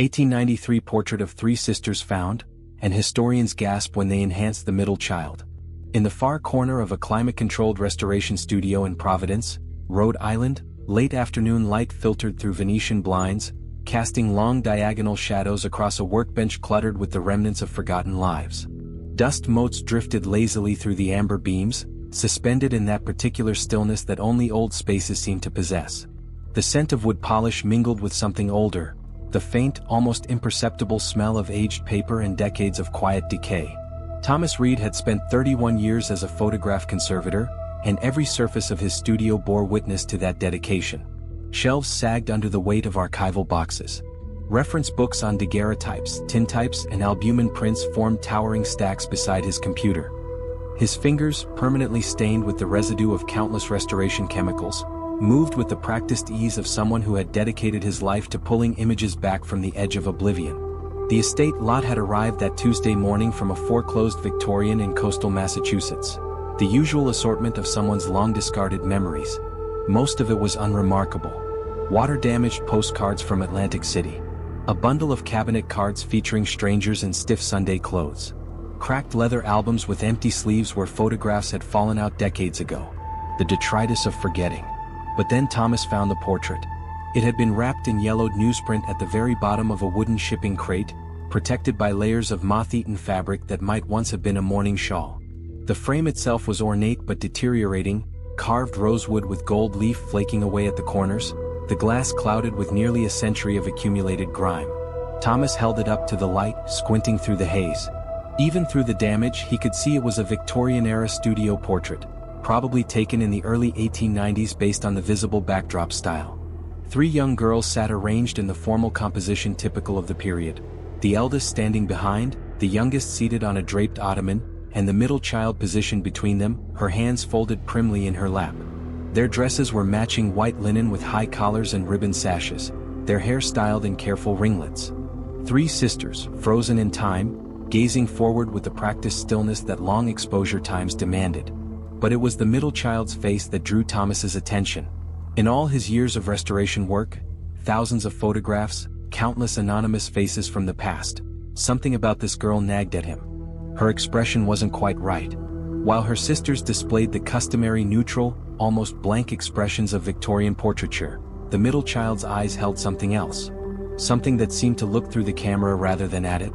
1893 portrait of three sisters found, and historians gasp when they enhance the middle child. In the far corner of a climate-controlled restoration studio in Providence, Rhode Island, late afternoon light filtered through Venetian blinds, casting long diagonal shadows across a workbench cluttered with the remnants of forgotten lives. Dust motes drifted lazily through the amber beams, suspended in that particular stillness that only old spaces seem to possess. The scent of wood polish mingled with something older, the faint, almost imperceptible smell of aged paper and decades of quiet decay. Thomas Reed had spent 31 years as a photograph conservator, and every surface of his studio bore witness to that dedication. Shelves sagged under the weight of archival boxes. Reference books on daguerreotypes, tintypes, and albumen prints formed towering stacks beside his computer. His fingers, permanently stained with the residue of countless restoration chemicals, moved with the practiced ease of someone who had dedicated his life to pulling images back from the edge of oblivion. The estate lot had arrived that Tuesday morning from a foreclosed Victorian in coastal Massachusetts. The usual assortment of someone's long-discarded memories. Most of it was unremarkable. Water-damaged postcards from Atlantic City. A bundle of cabinet cards featuring strangers in stiff Sunday clothes. Cracked leather albums with empty sleeves where photographs had fallen out decades ago. The detritus of forgetting. But then Thomas found the portrait. It had been wrapped in yellowed newsprint at the very bottom of a wooden shipping crate, protected by layers of moth-eaten fabric that might once have been a mourning shawl. The frame itself was ornate but deteriorating, carved rosewood with gold leaf flaking away at the corners, the glass clouded with nearly a century of accumulated grime. Thomas held it up to the light, squinting through the haze. Even through the damage, he could see it was a Victorian-era studio portrait, probably taken in the early 1890s based on the visible backdrop style. Three young girls sat arranged in the formal composition typical of the period, the eldest standing behind, the youngest seated on a draped ottoman, and the middle child positioned between them, her hands folded primly in her lap. Their dresses were matching white linen with high collars and ribbon sashes, their hair styled in careful ringlets. Three sisters, frozen in time, gazing forward with the practiced stillness that long exposure times demanded. But it was the middle child's face that drew Thomas's attention. In all his years of restoration work, thousands of photographs, countless anonymous faces from the past, something about this girl nagged at him. Her expression wasn't quite right. While her sisters displayed the customary neutral, almost blank expressions of Victorian portraiture, the middle child's eyes held something else. Something that seemed to look through the camera rather than at it.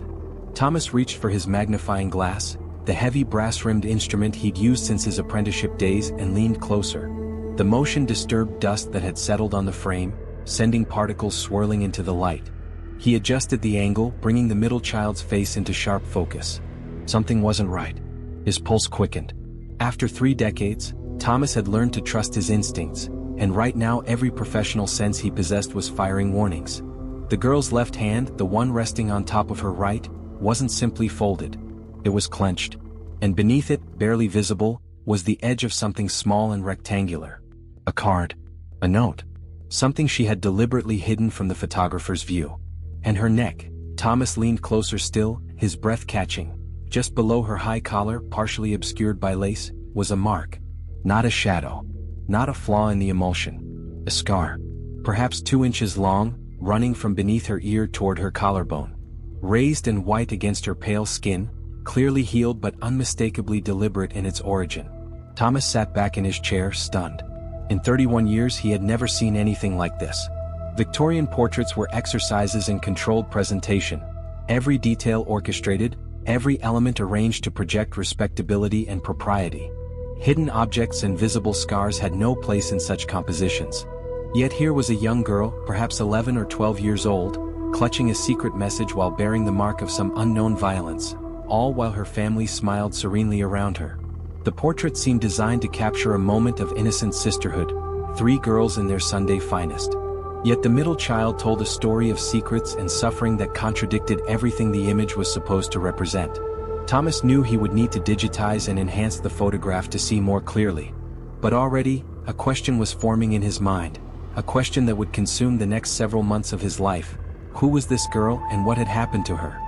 Thomas reached for his magnifying glass, the heavy brass-rimmed instrument he'd used since his apprenticeship days, and leaned closer. The motion disturbed dust that had settled on the frame, sending particles swirling into the light. He adjusted the angle, bringing the middle child's face into sharp focus. Something wasn't right. His pulse quickened. After 3 decades, Thomas had learned to trust his instincts, and right now every professional sense he possessed was firing warnings. The girl's left hand, the one resting on top of her right, wasn't simply folded. It was clenched. And beneath it, barely visible, was the edge of something small and rectangular. A card. A note. Something she had deliberately hidden from the photographer's view. And her neck. Thomas leaned closer still, his breath catching. Just below her high collar, partially obscured by lace, was a mark. Not a shadow. Not a flaw in the emulsion. A scar. Perhaps 2 inches long, running from beneath her ear toward her collarbone. Raised and white against her pale skin, clearly healed but unmistakably deliberate in its origin. Thomas sat back in his chair, stunned. In 31 years he had never seen anything like this. Victorian portraits were exercises in controlled presentation. Every detail orchestrated, every element arranged to project respectability and propriety. Hidden objects and visible scars had no place in such compositions. Yet here was a young girl, perhaps 11 or 12 years old, clutching a secret message while bearing the mark of some unknown violence, all while her family smiled serenely around her. The portrait seemed designed to capture a moment of innocent sisterhood, 3 girls in their Sunday finest. Yet the middle child told a story of secrets and suffering that contradicted everything the image was supposed to represent. Thomas knew he would need to digitize and enhance the photograph to see more clearly. But already, a question was forming in his mind, a question that would consume the next several months of his life. Who was this girl and what had happened to her?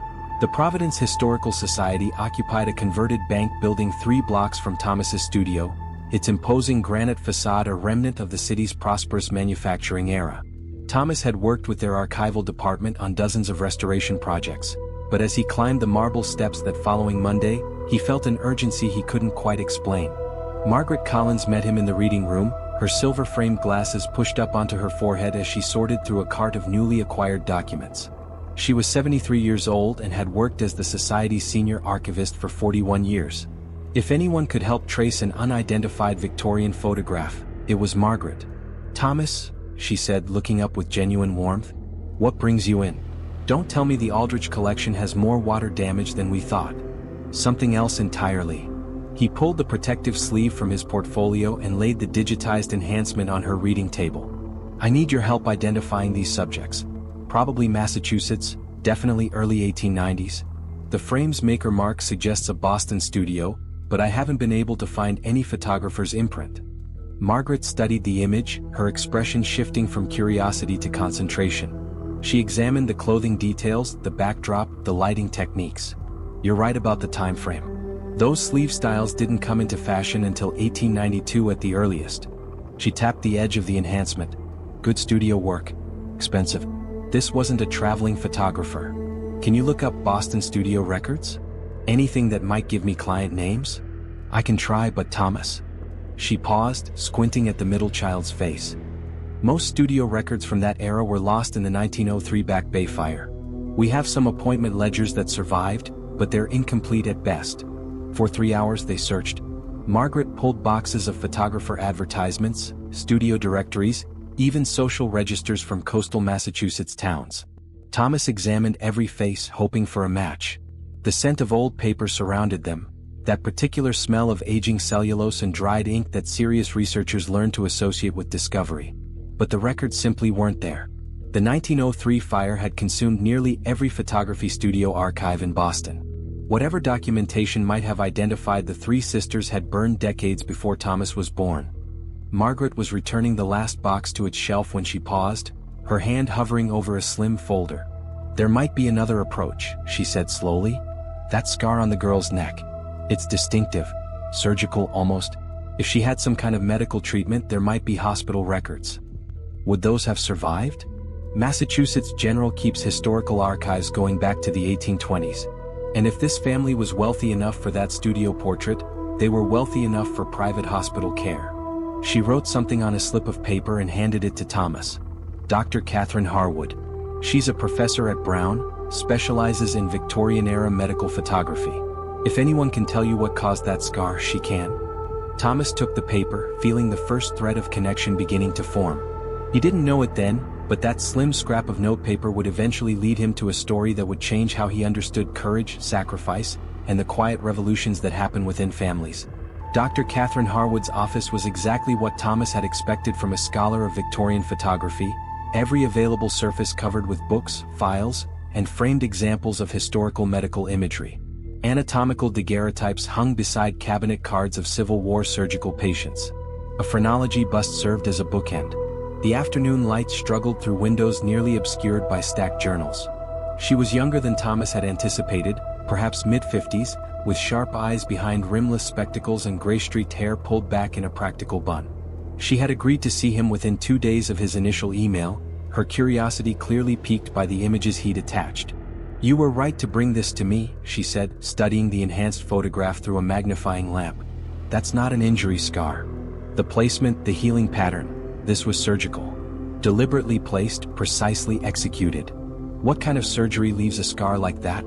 The Providence Historical Society occupied a converted bank building 3 blocks from Thomas's studio, its imposing granite facade a remnant of the city's prosperous manufacturing era. Thomas had worked with their archival department on dozens of restoration projects, but as he climbed the marble steps that following Monday, he felt an urgency he couldn't quite explain. Margaret Collins met him in the reading room, her silver-framed glasses pushed up onto her forehead as she sorted through a cart of newly acquired documents. She was 73 years old and had worked as the Society's senior archivist for 41 years. If anyone could help trace an unidentified Victorian photograph, it was Margaret. "Thomas," she said, looking up with genuine warmth, "what brings you in? Don't tell me the Aldrich collection has more water damage than we thought." "Something else entirely." He pulled the protective sleeve from his portfolio and laid the digitized enhancement on her reading table. "I need your help identifying these subjects. Probably Massachusetts, definitely early 1890s. The frame's maker mark suggests a Boston studio, but I haven't been able to find any photographer's imprint." Margaret studied the image, her expression shifting from curiosity to concentration. She examined the clothing details, the backdrop, the lighting techniques. "You're right about the time frame. Those sleeve styles didn't come into fashion until 1892 at the earliest." She tapped the edge of the enhancement. "Good studio work. Expensive. This wasn't a traveling photographer. Can you look up Boston studio records? Anything that might give me client names?" "I can try, but Thomas." She paused, squinting at the middle child's face. "Most studio records from that era were lost in the 1903 Back Bay fire. We have some appointment ledgers that survived, but they're incomplete at best." For 3 hours they searched. Margaret pulled boxes of photographer advertisements, studio directories, even social registers from coastal Massachusetts towns. Thomas examined every face, hoping for a match. The scent of old paper surrounded them, that particular smell of aging cellulose and dried ink that serious researchers learned to associate with discovery. But the records simply weren't there. The 1903 fire had consumed nearly every photography studio archive in Boston. Whatever documentation might have identified the three sisters had burned decades before Thomas was born. Margaret was returning the last box to its shelf when she paused, her hand hovering over a slim folder. "There might be another approach," she said slowly. "That scar on the girl's neck. It's distinctive, surgical almost. If she had some kind of medical treatment, there might be hospital records. Would those have survived? Massachusetts General keeps historical archives going back to the 1820s. And if this family was wealthy enough for that studio portrait, they were wealthy enough for private hospital care." She wrote something on a slip of paper and handed it to Thomas. "Dr. Catherine Harwood. She's a professor at Brown, specializes in Victorian-era medical photography. If anyone can tell you what caused that scar, she can." Thomas took the paper, feeling the first thread of connection beginning to form. He didn't know it then, but that slim scrap of notepaper would eventually lead him to a story that would change how he understood courage, sacrifice, and the quiet revolutions that happen within families. Dr. Catherine Harwood's office was exactly what Thomas had expected from a scholar of Victorian photography, every available surface covered with books, files, and framed examples of historical medical imagery. Anatomical daguerreotypes hung beside cabinet cards of Civil War surgical patients. A phrenology bust served as a bookend. The afternoon light struggled through windows nearly obscured by stacked journals. She was younger than Thomas had anticipated, perhaps mid-50s, with sharp eyes behind rimless spectacles and gray-streaked hair pulled back in a practical bun. She had agreed to see him within 2 days of his initial email, her curiosity clearly piqued by the images he'd attached. "You were right to bring this to me," she said, studying the enhanced photograph through a magnifying lamp. "That's not an injury scar. The placement, the healing pattern. This was surgical. Deliberately placed, precisely executed. What kind of surgery leaves a scar like that?"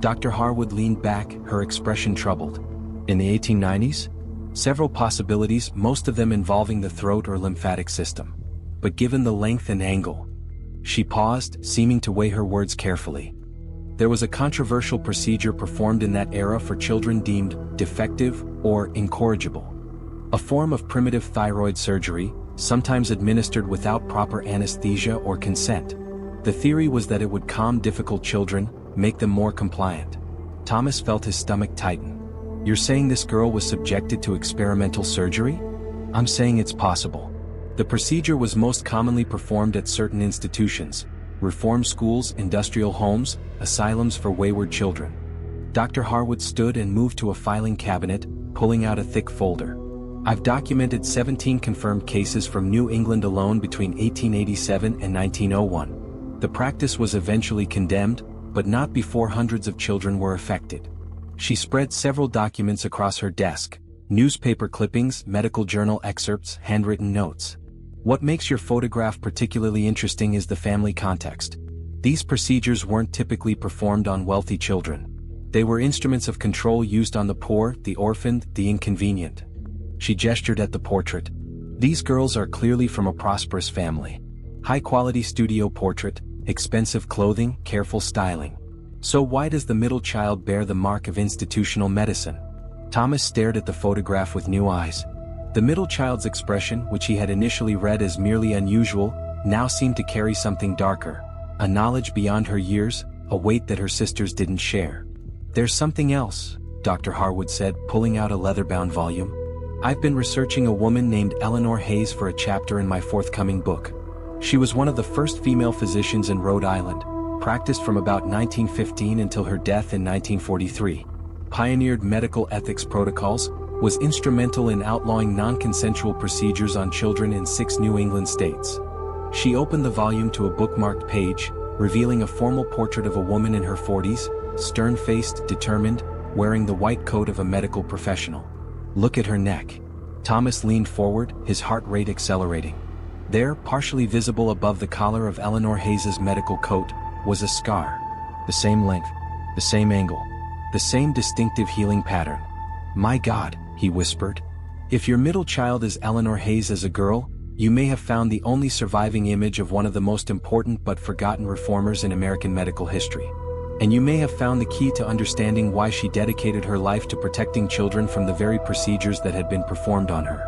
Dr. Harwood leaned back, her expression troubled. "In the 1890s? Several possibilities, most of them involving the throat or lymphatic system. But given the length and angle..." She paused, seeming to weigh her words carefully. "There was a controversial procedure performed in that era for children deemed defective or incorrigible. A form of primitive thyroid surgery, sometimes administered without proper anesthesia or consent. The theory was that it would calm difficult children, make them more compliant." Thomas felt his stomach tighten. "You're saying this girl was subjected to experimental surgery?" "I'm saying it's possible. The procedure was most commonly performed at certain institutions, reform schools, industrial homes, asylums for wayward children." Dr. Harwood stood and moved to a filing cabinet, pulling out a thick folder. I've documented 17 confirmed cases from New England alone between 1887 and 1901. The practice was eventually condemned, but not before hundreds of children were affected. She spread several documents across her desk: newspaper clippings, medical journal excerpts, handwritten notes. What makes your photograph particularly interesting is the family context. These procedures weren't typically performed on wealthy children. They were instruments of control used on the poor, the orphaned, the inconvenient. She gestured at the portrait. These girls are clearly from a prosperous family. High-quality studio portrait, expensive clothing, careful styling. So why does the middle child bear the mark of institutional medicine? Thomas stared at the photograph with new eyes. The middle child's expression, which he had initially read as merely unusual, now seemed to carry something darker. A knowledge beyond her years, a weight that her sisters didn't share. "There's something else," Dr. Harwood said, pulling out a leather-bound volume. "I've been researching a woman named Eleanor Hayes for a chapter in my forthcoming book. She was one of the first female physicians in Rhode Island, practiced from about 1915 until her death in 1943. Pioneered medical ethics protocols, was instrumental in outlawing non-consensual procedures on children in 6 New England states." She opened the volume to a bookmarked page, revealing a formal portrait of a woman in her 40s, stern-faced, determined, wearing the white coat of a medical professional. "Look at her neck." Thomas leaned forward, his heart rate accelerating. There, partially visible above the collar of Eleanor Hayes's medical coat, was a scar. The same length, the same angle, the same distinctive healing pattern. "My God," he whispered. "If your middle child is Eleanor Hayes as a girl, you may have found the only surviving image of one of the most important but forgotten reformers in American medical history. And you may have found the key to understanding why she dedicated her life to protecting children from the very procedures that had been performed on her."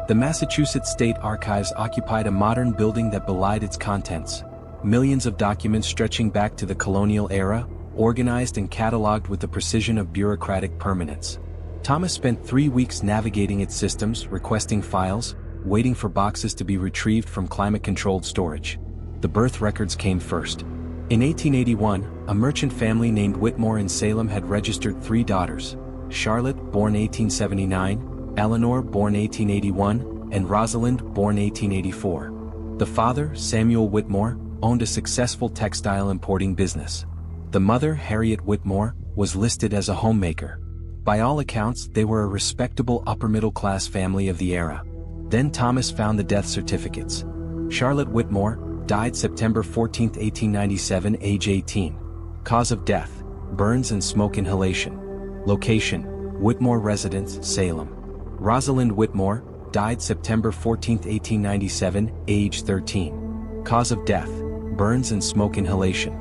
The Massachusetts State Archives occupied a modern building that belied its contents. Millions of documents stretching back to the colonial era, organized and cataloged with the precision of bureaucratic permanence. Thomas spent 3 weeks navigating its systems, requesting files, waiting for boxes to be retrieved from climate-controlled storage. The birth records came first. In 1881, a merchant family named Whitmore in Salem had registered 3 daughters: Charlotte, born 1879, Eleanor, born 1881, and Rosalind, born 1884. The father, Samuel Whitmore, owned a successful textile importing business. The mother, Harriet Whitmore, was listed as a homemaker. By all accounts, they were a respectable upper-middle-class family of the era. Then Thomas found the death certificates. Charlotte Whitmore died September 14, 1897, age 18. Cause of death: burns and smoke inhalation. Location: Whitmore residence, Salem. Rosalind Whitmore died September 14, 1897, age 13. Cause of death: burns and smoke inhalation.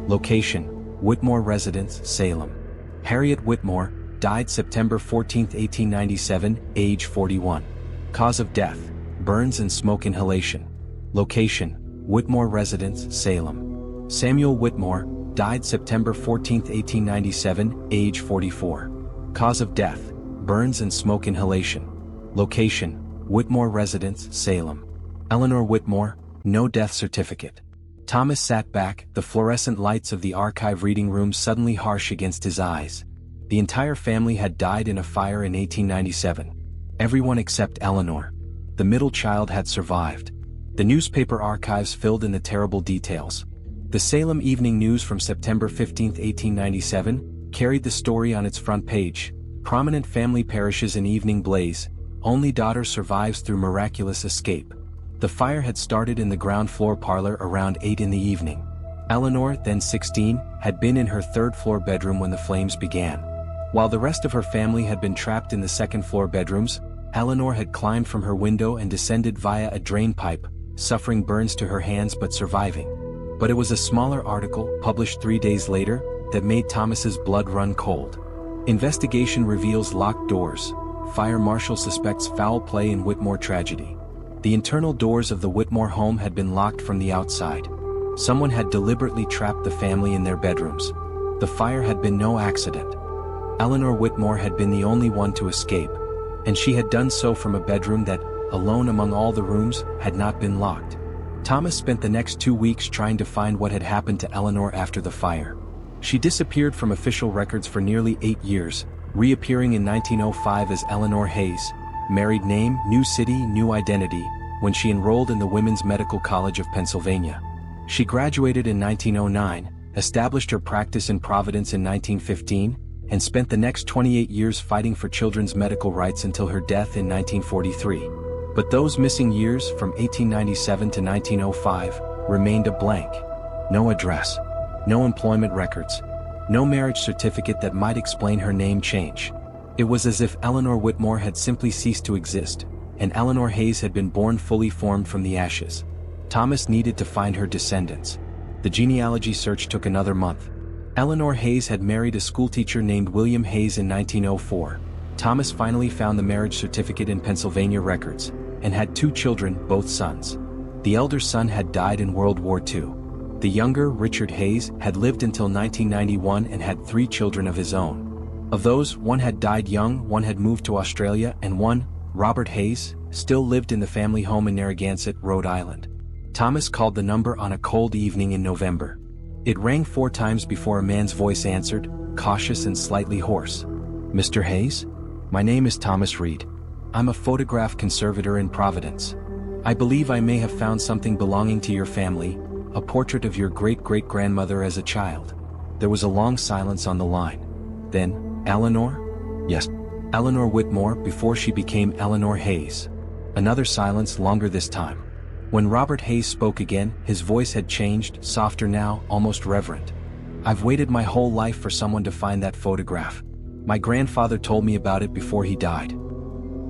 Location: Whitmore residence, Salem. Harriet Whitmore died September 14, 1897, age 41. Cause of death: burns and smoke inhalation. Location: Whitmore residence, Salem. Samuel Whitmore died September 14, 1897, age 44. Cause of death: burns and smoke inhalation. Location: Whitmore residence, Salem. Eleanor Whitmore, no death certificate. Thomas sat back, the fluorescent lights of the archive reading room suddenly harsh against his eyes. The entire family had died in a fire in 1897. Everyone except Eleanor. The middle child had survived. The newspaper archives filled in the terrible details. The Salem Evening News from September 15, 1897, carried the story on its front page. Prominent family perishes in evening blaze. Only daughter survives through miraculous escape. The fire had started in the ground floor parlor around 8 in the evening. Eleanor, then 16, had been in her 3rd-floor bedroom when the flames began. While the rest of her family had been trapped in the 2nd-floor bedrooms, Eleanor had climbed from her window and descended via a drain pipe, suffering burns to her hands but surviving. But it was a smaller article, published 3 days later, that made Thomas's blood run cold. Investigation reveals locked doors. Fire marshal suspects foul play in Whitmore tragedy. The internal doors of the Whitmore home had been locked from the outside. Someone had deliberately trapped the family in their bedrooms. The fire had been no accident. Eleanor Whitmore had been the only one to escape, and she had done so from a bedroom that, alone among all the rooms, had not been locked. Thomas spent the next 2 weeks trying to find what had happened to Eleanor after the fire. She disappeared from official records for nearly 8 years, reappearing in 1905 as Eleanor Hayes, married name, new city, new identity, when she enrolled in the Women's Medical College of Pennsylvania. She graduated in 1909, established her practice in Providence in 1915, and spent the next 28 years fighting for children's medical rights until her death in 1943. But those missing years, from 1897 to 1905, remained a blank. No address, no employment records, no marriage certificate that might explain her name change. It was as if Eleanor Whitmore had simply ceased to exist, and Eleanor Hayes had been born fully formed from the ashes. Thomas needed to find her descendants. The genealogy search took another month. Eleanor Hayes had married a schoolteacher named William Hayes in 1904. Thomas finally found the marriage certificate in Pennsylvania records, and had 2 children, both sons. The elder son had died in World War II. The younger, Richard Hayes, had lived until 1991 and had 3 children of his own. Of those, one had died young, one had moved to Australia, and one, Robert Hayes, still lived in the family home in Narragansett, Rhode Island. Thomas called the number on a cold evening in November. It rang 4 times before a man's voice answered, cautious and slightly hoarse. "Mr. Hayes? My name is Thomas Reed. I'm a photograph conservator in Providence. I believe I may have found something belonging to your family, a portrait of your great-great-grandmother as a child." There was a long silence on the line. Then, "Eleanor?" "Yes, Eleanor Whitmore, before she became Eleanor Hayes." Another silence, longer this time. When Robert Hayes spoke again, his voice had changed, softer now, almost reverent. "I've waited my whole life for someone to find that photograph. My grandfather told me about it before he died.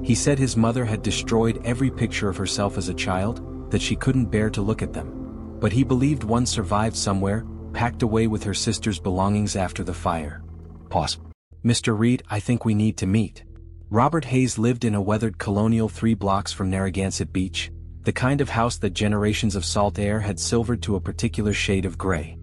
He said his mother had destroyed every picture of herself as a child, that she couldn't bear to look at them. But he believed one survived somewhere, packed away with her sister's belongings after the fire." Pause. "Mr. Reed, I think we need to meet." Robert Hayes lived in a weathered colonial 3 blocks from Narragansett Beach, the kind of house that generations of salt air had silvered to a particular shade of gray.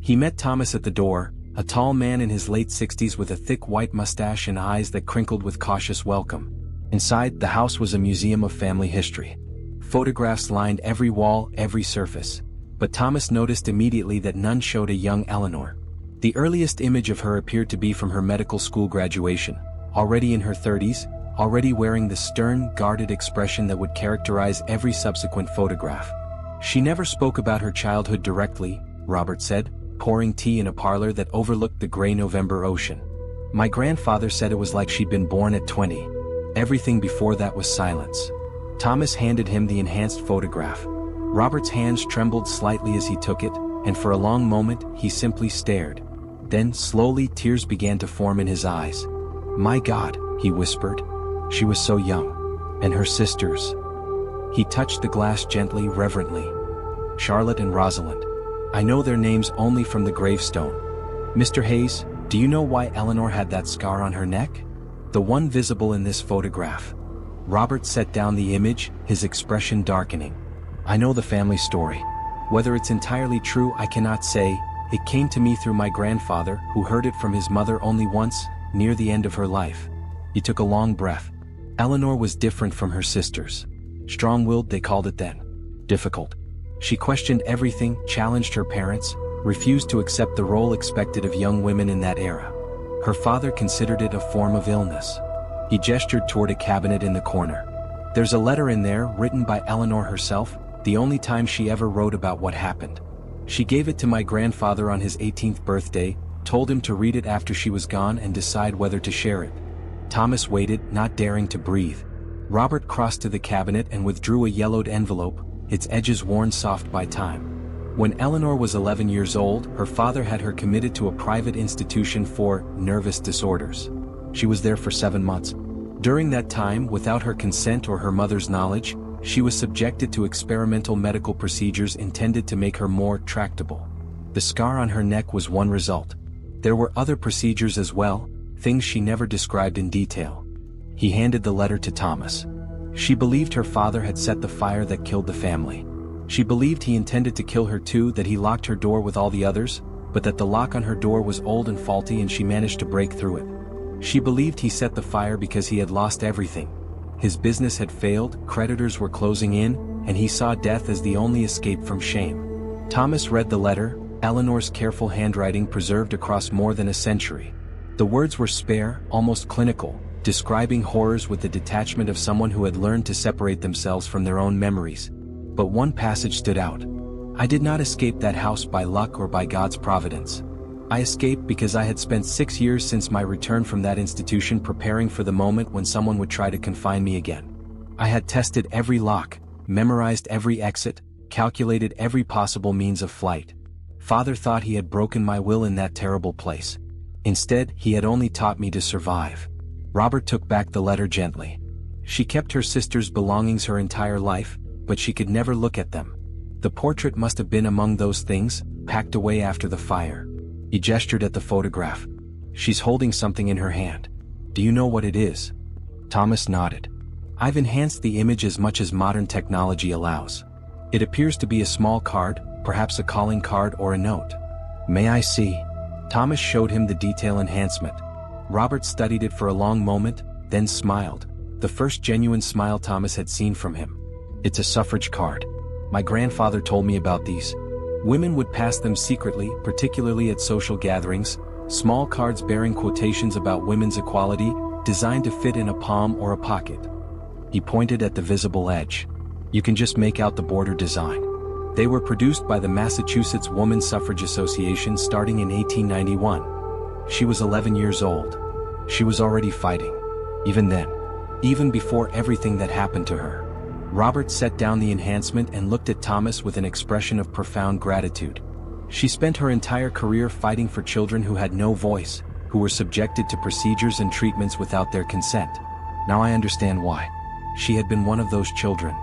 He met Thomas at the door, a tall man in his late 60s with a thick white mustache and eyes that crinkled with cautious welcome. Inside, the house was a museum of family history. Photographs lined every wall, every surface. But Thomas noticed immediately that none showed a young Eleanor. The earliest image of her appeared to be from her medical school graduation, already in her 30s, already wearing the stern, guarded expression that would characterize every subsequent photograph. "She never spoke about her childhood directly," Robert said, pouring tea in a parlor that overlooked the gray November ocean. "My grandfather said it was like she'd been born at 20. Everything before that was silence." Thomas handed him the enhanced photograph. Robert's hands trembled slightly as he took it, and for a long moment, he simply stared. Then, slowly, tears began to form in his eyes. "My God," he whispered. "She was so young. And her sisters." He touched the glass gently, reverently. "Charlotte and Rosalind. I know their names only from the gravestone. Mr. Hayes, do you know why Eleanor had that scar on her neck? The one visible in this photograph." Robert set down the image, his expression darkening. "I know the family story. Whether it's entirely true, I cannot say. It came to me through my grandfather, who heard it from his mother only once, near the end of her life." He took a long breath. Eleanor was different from her sisters. Strong-willed, they called it then. Difficult. She questioned everything, challenged her parents, refused to accept the role expected of young women in that era. Her father considered it a form of illness. He gestured toward a cabinet in the corner. "There's a letter in there, written by Eleanor herself, the only time she ever wrote about what happened. She gave it to my grandfather on his 18th birthday, told him to read it after she was gone and decide whether to share it." Thomas waited, not daring to breathe. Robert crossed to the cabinet and withdrew a yellowed envelope, its edges worn soft by time. When Eleanor was 11 years old, her father had her committed to a private institution for nervous disorders. She was there for 7 months. During that time, without her consent or her mother's knowledge, she was subjected to experimental medical procedures intended to make her more tractable. The scar on her neck was one result. There were other procedures as well, things she never described in detail. He handed the letter to Thomas. She believed her father had set the fire that killed the family. She believed he intended to kill her too, that he locked her door with all the others, but that the lock on her door was old and faulty and she managed to break through it. She believed he set the fire because he had lost everything. His business had failed, creditors were closing in, and he saw death as the only escape from shame. Thomas read the letter, Eleanor's careful handwriting preserved across more than a century. The words were spare, almost clinical, describing horrors with the detachment of someone who had learned to separate themselves from their own memories. But one passage stood out. "I did not escape that house by luck or by God's providence. I escaped because I had spent 6 years since my return from that institution preparing for the moment when someone would try to confine me again. I had tested every lock, memorized every exit, calculated every possible means of flight. Father thought he had broken my will in that terrible place. Instead, he had only taught me to survive." Robert took back the letter gently. She kept her sister's belongings her entire life, but she could never look at them. The portrait must have been among those things, packed away after the fire. He gestured at the photograph. "She's holding something in her hand. Do you know what it is?" Thomas nodded. "I've enhanced the image as much as modern technology allows. It appears to be a small card, perhaps a calling card or a note." "May I see?" Thomas showed him the detail enhancement. Robert studied it for a long moment, then smiled, the first genuine smile Thomas had seen from him. "It's a suffrage card. My grandfather told me about these. Women would pass them secretly, particularly at social gatherings, small cards bearing quotations about women's equality, designed to fit in a palm or a pocket." He pointed at the visible edge. "You can just make out the border design. They were produced by the Massachusetts Women's Suffrage Association starting in 1891. She was 11 years old. She was already fighting. Even then. Even before everything that happened to her." Robert set down the enhancement and looked at Thomas with an expression of profound gratitude. "She spent her entire career fighting for children who had no voice, who were subjected to procedures and treatments without their consent. Now I understand why. She had been one of those children."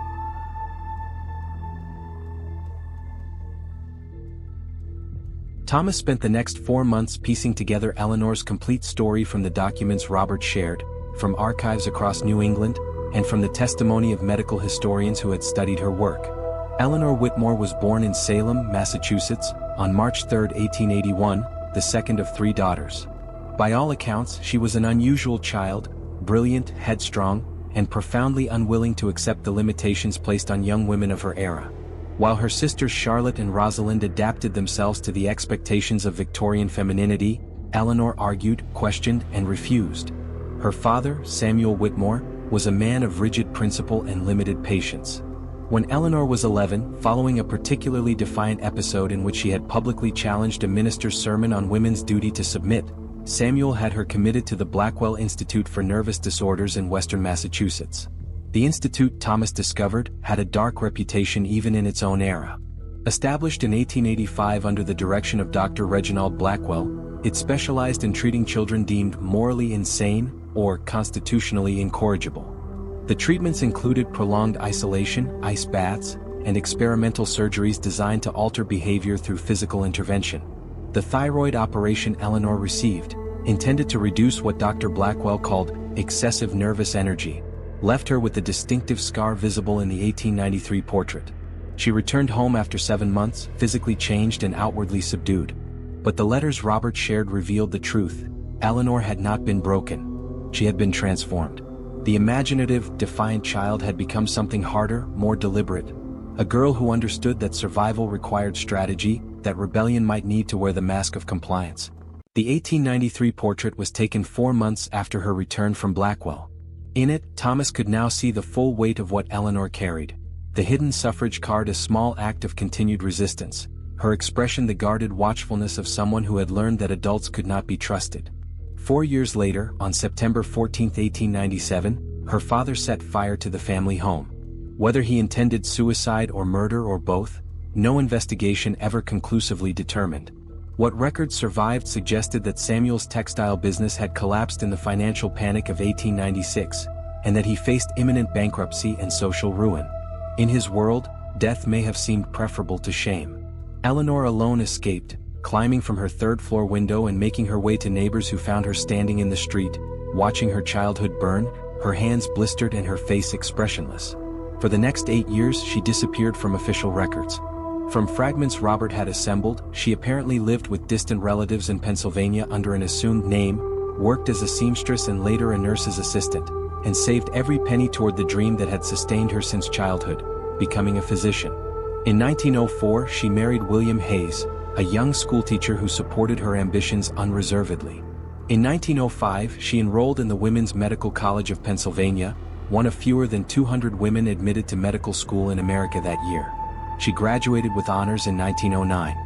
Thomas spent the next 4 months piecing together Eleanor's complete story from the documents Robert shared, from archives across New England, and from the testimony of medical historians who had studied her work. Eleanor Whitmore was born in Salem, Massachusetts, on March 3, 1881, the second of 3 daughters. By all accounts, she was an unusual child, brilliant, headstrong, and profoundly unwilling to accept the limitations placed on young women of her era. While her sisters Charlotte and Rosalind adapted themselves to the expectations of Victorian femininity, Eleanor argued, questioned, and refused. Her father, Samuel Whitmore, was a man of rigid principle and limited patience. When Eleanor was 11, following a particularly defiant episode in which she had publicly challenged a minister's sermon on women's duty to submit, Samuel had her committed to the Blackwell Institute for Nervous Disorders in western Massachusetts. The institute, Thomas discovered, had a dark reputation even in its own era. Established in 1885 under the direction of Dr. Reginald Blackwell, it specialized in treating children deemed morally insane or constitutionally incorrigible. The treatments included prolonged isolation, ice baths, and experimental surgeries designed to alter behavior through physical intervention. The thyroid operation Eleanor received, intended to reduce what Dr. Blackwell called excessive nervous energy, left her with the distinctive scar visible in the 1893 portrait. She returned home after 7 months, physically changed and outwardly subdued. But the letters Robert shared revealed the truth. Eleanor had not been broken. She had been transformed. The imaginative, defiant child had become something harder, more deliberate. A girl who understood that survival required strategy, that rebellion might need to wear the mask of compliance. The 1893 portrait was taken 4 months after her return from Blackwell. In it, Thomas could now see the full weight of what Eleanor carried. The hidden suffrage card, a small act of continued resistance. Her expression, the guarded watchfulness of someone who had learned that adults could not be trusted. 4 years later, on September 14, 1897, her father set fire to the family home. Whether he intended suicide or murder or both, no investigation ever conclusively determined. What records survived suggested that Samuel's textile business had collapsed in the financial panic of 1896, and that he faced imminent bankruptcy and social ruin. In his world, death may have seemed preferable to shame. Eleanor alone escaped, climbing from her third-floor window and making her way to neighbors who found her standing in the street, watching her childhood burn, her hands blistered and her face expressionless. For the next 8 years she disappeared from official records. From fragments Robert had assembled, she apparently lived with distant relatives in Pennsylvania under an assumed name, worked as a seamstress and later a nurse's assistant, and saved every penny toward the dream that had sustained her since childhood, becoming a physician. In 1904 she married William Hayes, a young schoolteacher who supported her ambitions unreservedly. In 1905, she enrolled in the Women's Medical College of Pennsylvania, one of fewer than 200 women admitted to medical school in America that year. She graduated with honors in 1909.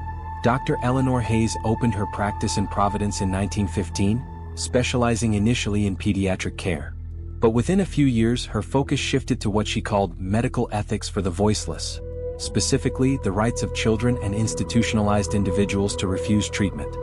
Dr. Eleanor Hayes opened her practice in Providence in 1915, specializing initially in pediatric care. But within a few years, her focus shifted to what she called medical ethics for the voiceless, specifically the rights of children and institutionalized individuals to refuse treatment.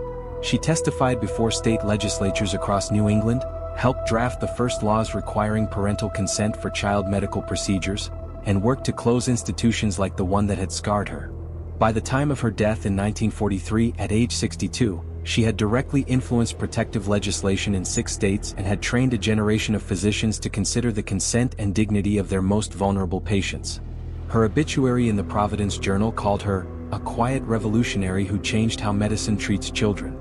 She testified before state legislatures across New England, helped draft the first laws requiring parental consent for child medical procedures, and worked to close institutions like the one that had scarred her. By the time of her death in 1943 at age 62, she had directly influenced protective legislation in 6 states and had trained a generation of physicians to consider the consent and dignity of their most vulnerable patients. Her obituary in the Providence Journal called her a quiet revolutionary who changed how medicine treats children.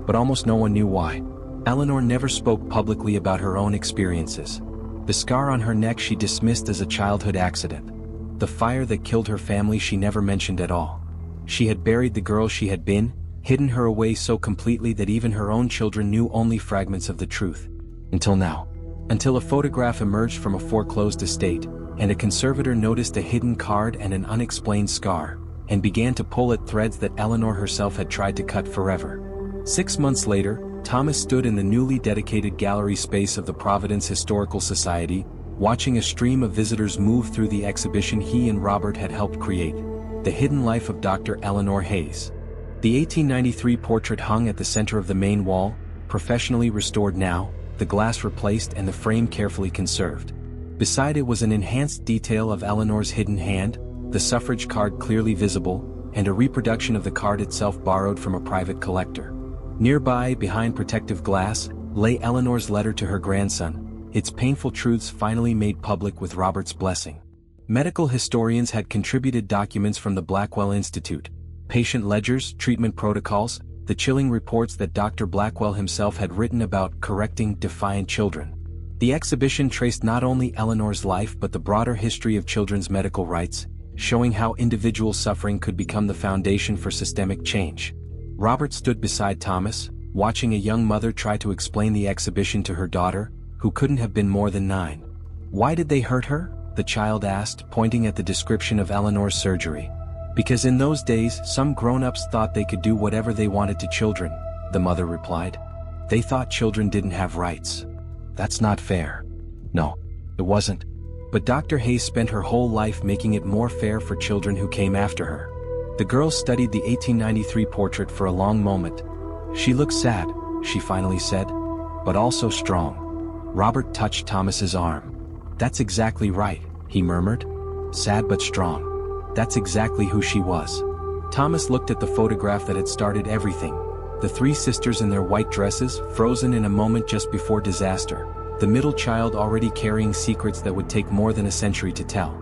But almost no one knew why. Eleanor never spoke publicly about her own experiences. The scar on her neck she dismissed as a childhood accident. The fire that killed her family she never mentioned at all. She had buried the girl she had been, hidden her away so completely that even her own children knew only fragments of the truth. Until now. Until a photograph emerged from a foreclosed estate, and a conservator noticed a hidden card and an unexplained scar, and began to pull at threads that Eleanor herself had tried to cut forever. 6 months later, Thomas stood in the newly dedicated gallery space of the Providence Historical Society, watching a stream of visitors move through the exhibition he and Robert had helped create. The Hidden Life of Dr. Eleanor Hayes. The 1893 portrait hung at the center of the main wall, professionally restored now, the glass replaced and the frame carefully conserved. Beside it was an enhanced detail of Eleanor's hidden hand, the suffrage card clearly visible, and a reproduction of the card itself borrowed from a private collector. Nearby, behind protective glass, lay Eleanor's letter to her grandson, its painful truths finally made public with Robert's blessing. Medical historians had contributed documents from the Blackwell Institute, patient ledgers, treatment protocols, the chilling reports that Dr. Blackwell himself had written about correcting defiant children. The exhibition traced not only Eleanor's life but the broader history of children's medical rights, showing how individual suffering could become the foundation for systemic change. Robert stood beside Thomas, watching a young mother try to explain the exhibition to her daughter, who couldn't have been more than 9. Why did they hurt her? The child asked, pointing at the description of Eleanor's surgery. Because in those days, some grown-ups thought they could do whatever they wanted to children, the mother replied. They thought children didn't have rights. That's not fair. No, it wasn't. But Dr. Hayes spent her whole life making it more fair for children who came after her. The girl studied the 1893 portrait for a long moment. She looked sad, she finally said, but also strong. Robert touched Thomas's arm. That's exactly right, he murmured. Sad but strong. That's exactly who she was. Thomas looked at the photograph that had started everything. The 3 sisters in their white dresses, frozen in a moment just before disaster. The middle child already carrying secrets that would take more than a century to tell.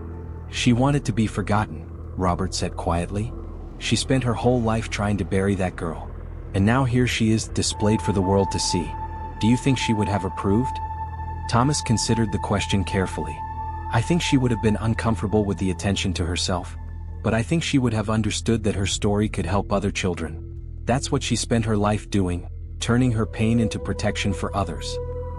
She wanted to be forgotten, Robert said quietly. She spent her whole life trying to bury that girl. And now here she is, displayed for the world to see. Do you think she would have approved? Thomas considered the question carefully. I think she would have been uncomfortable with the attention to herself. But I think she would have understood that her story could help other children. That's what she spent her life doing, turning her pain into protection for others.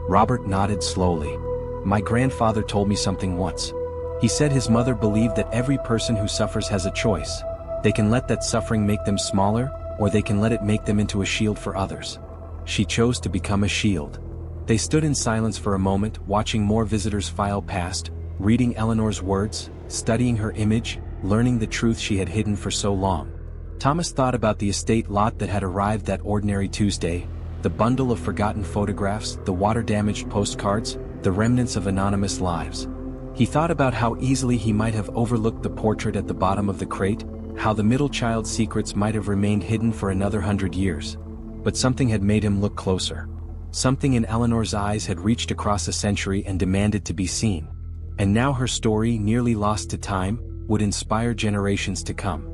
Robert nodded slowly. My grandfather told me something once. He said his mother believed that every person who suffers has a choice. They can let that suffering make them smaller, or they can let it make them into a shield for others. She chose to become a shield. They stood in silence for a moment, watching more visitors file past, reading Eleanor's words, studying her image, learning the truth she had hidden for so long. Thomas thought about the estate lot that had arrived that ordinary Tuesday, the bundle of forgotten photographs, the water-damaged postcards, the remnants of anonymous lives. He thought about how easily he might have overlooked the portrait at the bottom of the crate, how the middle child's secrets might have remained hidden for another 100 years. But something had made him look closer. Something in Eleanor's eyes had reached across a century and demanded to be seen. And now her story, nearly lost to time, would inspire generations to come.